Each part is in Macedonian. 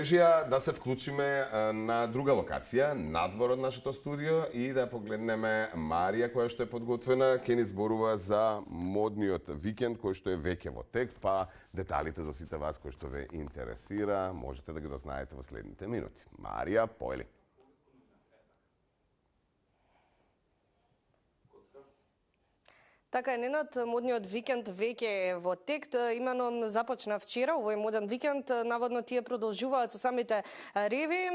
режија да се вклучиме на друга локација, надвор од нашето студио и да погледнеме Марија која што е подготвена, ќе ни зборува за модниот викенд кој што е веќе во тек, па деталите за сите вас кои што ве интересира, можете да ги дознаете во следните минути. Марија, поели. Така е, ненад модниот викенд веќе е во тек, имено започна вчера, овој моден викенд, наводно тие продолжуваат со самите реви.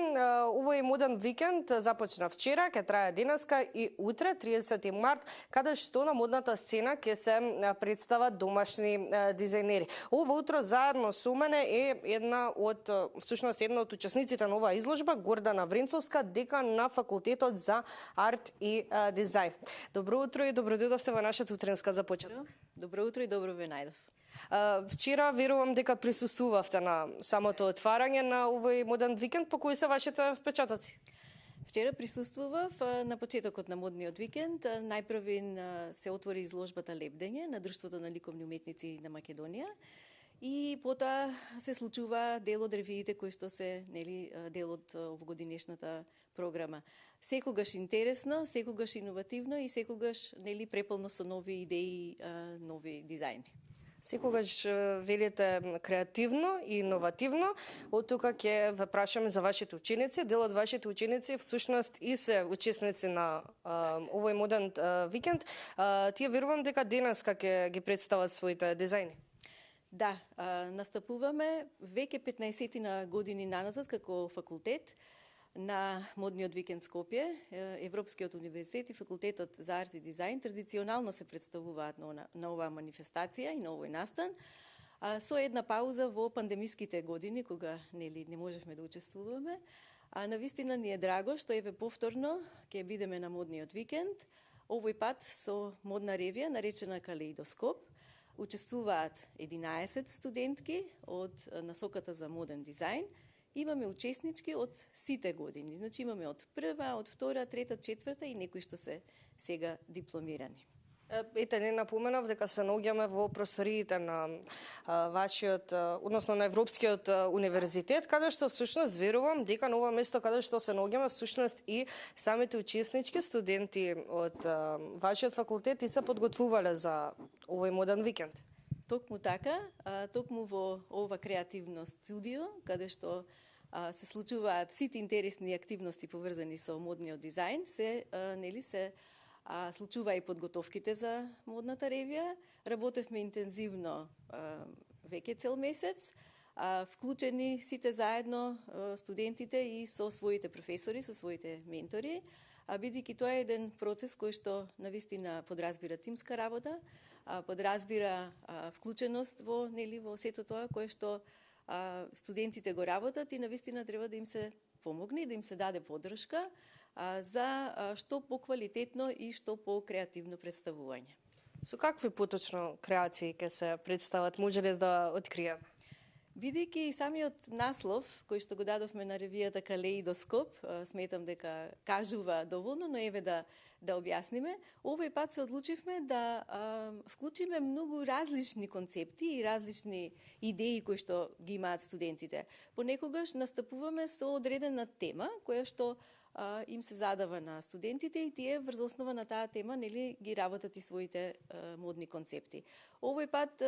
Овој моден викенд започна вчера, ќе трае денеска и утре, 30 март, каде што на модната сцена ќе се представат домашни дизајнери. Ово утро заедно со мене е една од учесниците на оваа изложба, Гордана Вренцовска, декан на факултетот за арт и дизајн. Добро утро и добродојдовте во нашата утренска започеток. Добро утро и добро ве најдов. Вчера верувам дека присуствувавте на самото отварање на овој моден викенд, по кои се вашите впечатоци? Вчера присуствував на почетокот на модниот викенд. Најпрвин се отвори изложбата Лебдење на Друштвото на ликовни уметници на Македонија. И потоа се случува дел од ревиите кои што се дел од овогодинешната програма. Секогаш интересно, секогаш иновативно и секогаш преполно со нови идеи, нови дизајни. Секогаш велите креативно и иновативно. Од тука ќе ве прашаме за вашите ученици. Дел од вашите ученици всушност и се учесници на овој моден викенд. Тие верувам дека денеска ќе ги представат своите дизајни. Да, настапуваме веќе 15 на години наназад како факултет на модниот викенд Скопје. Европскиот универзитет и факултетот за арт и дизајн традиционално се представуваат на оваа манифестација и на овој настан. Со една пауза во пандемиските години, кога не можевме да учествуваме. Навистина ни е драго што еве повторно ќе бидеме на модниот викенд. Овој пат со модна ревија наречена Калеидоскоп. Учествуваат 11 студентки од насоката за моден дизајн. Имаме учеснички од сите години. Значи имаме од прва, од втора, трета, четврта и некои што се сега дипломирани. Ете, не напоменав дека се наоѓаме во просториите на вашиот, односно на Европскиот универзитет, каде што всушност верувам дека на ова место каде што се наоѓаме всушност и самите учеснички студенти од вашиот факултет и се подготвувале за овој моден викенд. Токму така, токму во ова креативно студио, каде што се случуваат сите интересни активности поврзани со модниот дизајн, се случува и подготовките за модната ревија. Работевме интензивно веќе цел месец, вклучени сите заедно студентите и со своите професори, со своите ментори, бидејќи тоа е еден процес кој што навистина подразбира тимска работа, подразбира вклученост во сето тоа кое што студентите го работат и навистина треба да им се помогне и да им се даде поддршка за што поквалитетно и што покреативно представување. Со какви поточно креации ќе се представат, може ли да откриеме? Бидејќи самиот наслов кој што го дадовме на ревијата Калеидоскоп, сметам дека кажува доволно, но еве да објасниме. Овој пат се одлучивме да вклучиме многу различни концепти и различни идеи кои што ги имаат студентите. Понекогаш настапуваме со одредена тема која што им се задава на студентите и тие врз основа на таа тема ги работат и своите модни концепти. Овој пат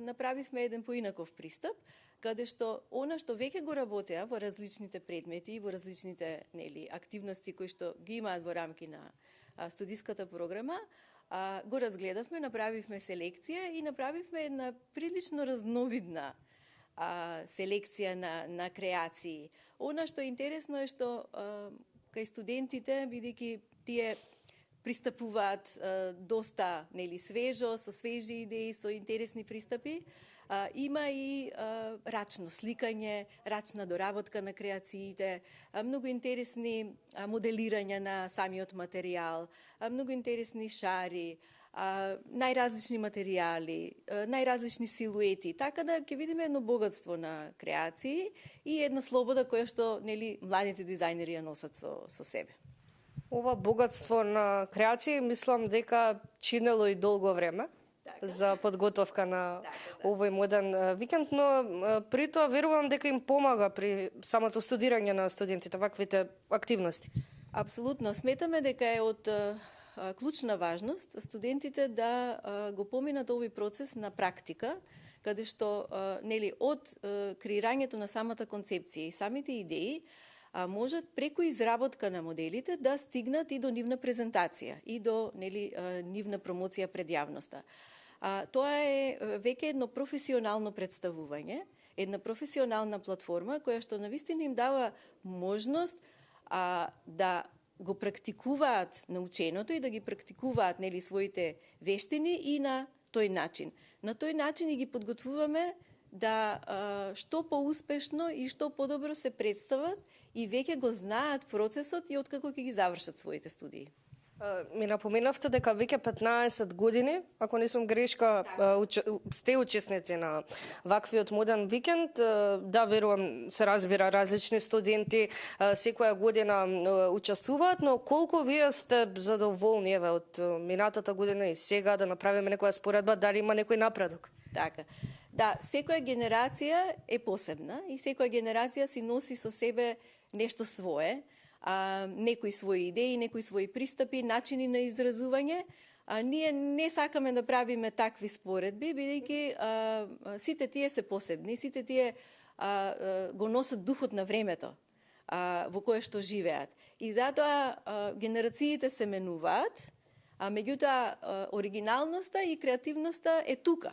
направивме еден поинаков пристап, каде што она што веќе го работеа во различните предмети и во различните активности кои што ги имаат во рамки на студиската програма, го разгледавме, направивме селекција и направивме една прилично разновидна селекција на креации. Она што е интересно е што кај студентите, бидејќи тие пристапуваат доста свежо, со свежи идеи, со интересни пристапи, има и рачно сликање, рачна доработка на креациите, многу интересни моделирања на самиот материјал, многу интересни шари, најразлични материјали, најразлични силуети, така да ќе видиме едно богатство на креации и една слобода која што младите дизајнери ја носат со себе. Ова богатство на креации, мислам дека чинело и долго време. за подготовка на овој моден викенд, но при тоа верувам дека им помага при самото студирање на студентите ваквите активности. Апсолутно. Сметаме дека е од клучна важност студентите да го поминат овој процес на практика, каде што нели од креирањето на самата концепција и самите идеи можат преку изработка на моделите да стигнат и до нивна презентација и до нели нивна промоција пред јавноста. Тоа е веќе едно професионално представување, една професионална платформа која што навистина им дава можност да го практикуваат наученото и да ги практикуваат нели своите вештини и на тој начин. На тој начин и ги подготвуваме да што поуспешно и што подобро се представат и веќе го знаат процесот и откако ќе ги завршат своите студии. Ми напоменавте дека веќе 15 години, ако не сум грешка, сте учесници на ваквиот моден викенд. Да, верувам, се разбира, различни студенти секоја година учествуваат, но колку вие сте задоволни од минатата година и сега да направиме некоја споредба, дали има некој напредок? Така. Да, секоја генерација е посебна и секоја генерација си носи со себе нешто свое, некои своји идеи, некои своји пристапи, начини на изразување. Ние не сакаме да правиме такви споредби, бидејќи сите тие се посебни, сите тие го носат духот на времето во кое што живеат. И затоа генерациите се менуваат, меѓутоа оригиналноста и креативноста е тука.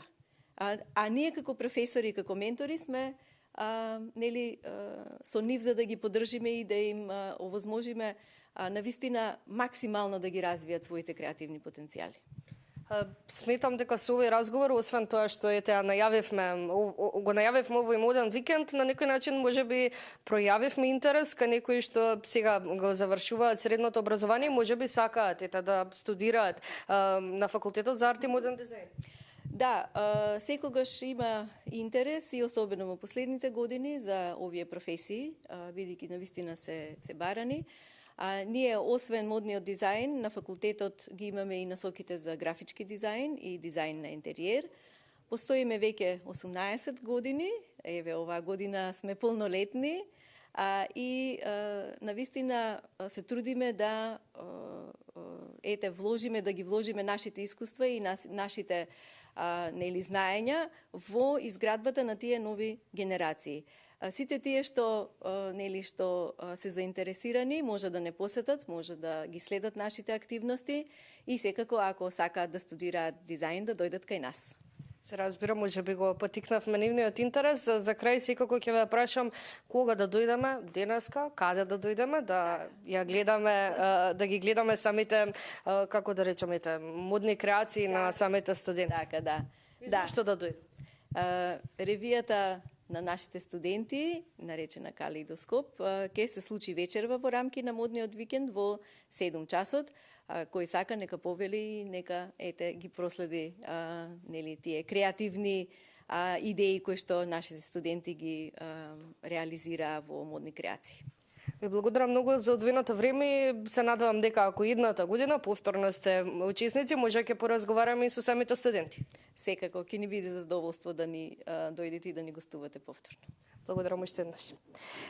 А ние како професори, како ментори сме нели со нив за да ги поддржиме и да им овозможиме навистина максимално да ги развијат своите креативни потенцијали. Сметам дека со овој разговор, освен тоа што го најавивме овој моден викенд, на некој начин можеби пројавивме интерес кај некои што сега го завршуваат средното образование, можеби сакаат да студираат на факултетот за арт и моден дизајн. Да, секогаш има интерес и особено во последните години за овие професии, бидејќи навистина се барани. Ние, освен модниот дизајн, на факултетот ги имаме и насоките за графички дизајн и дизајн на интериер. Постоиме веќе 18 години, еве оваа година сме полнолетни и навистина се трудиме да ги вложиме нашите искуства и нашите нели знаења во изградбата на тие нови генерации. Сите тие што се заинтересирани може да не посетат, може да ги следат нашите активности и секако ако сакаат да студираат дизајн да дојдат кај нас. Се разбира, може би го потикнавме нивниот интерес. За крај секако ќе ве прашам кога да дојдеме денеска, каде да дојдеме, да ја гледаме, да ги гледаме самите, како да речеме, модни креации на самите студенти. Така, да. Зашто да дојдат? Ревијата на нашите студенти, наречена Калеидоскоп, ќе се случи вечерва во рамки на модниот викенд во 7 часот. Кој сака нека повели, нека ги проследи нели тие креативни идеи кои што нашите студенти ги реализираа во модни креации. Ви благодарам многу за одвоеното време. Се надевам дека ако идната година повторно сте учесници, може ќе поразговараме и со самите студенти. Секако ќе ни биде задоволство да ни дојдете и да ни гостувате повторно. Благодарам уште еднаш.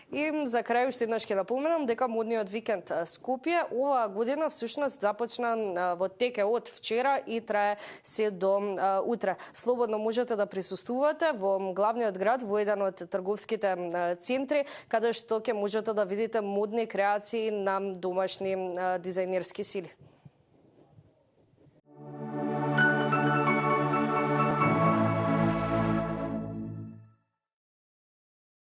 И за крај уште еднаш ќе напоменам дека модниот викенд Скопје оваа година всушност започна во тек од вчера и трае се до утре. Слободно можете да присуствувате во главниот град, во еден од трговските центри, каде што ќе можете да видите модни креации на домашни дизајнерски сили.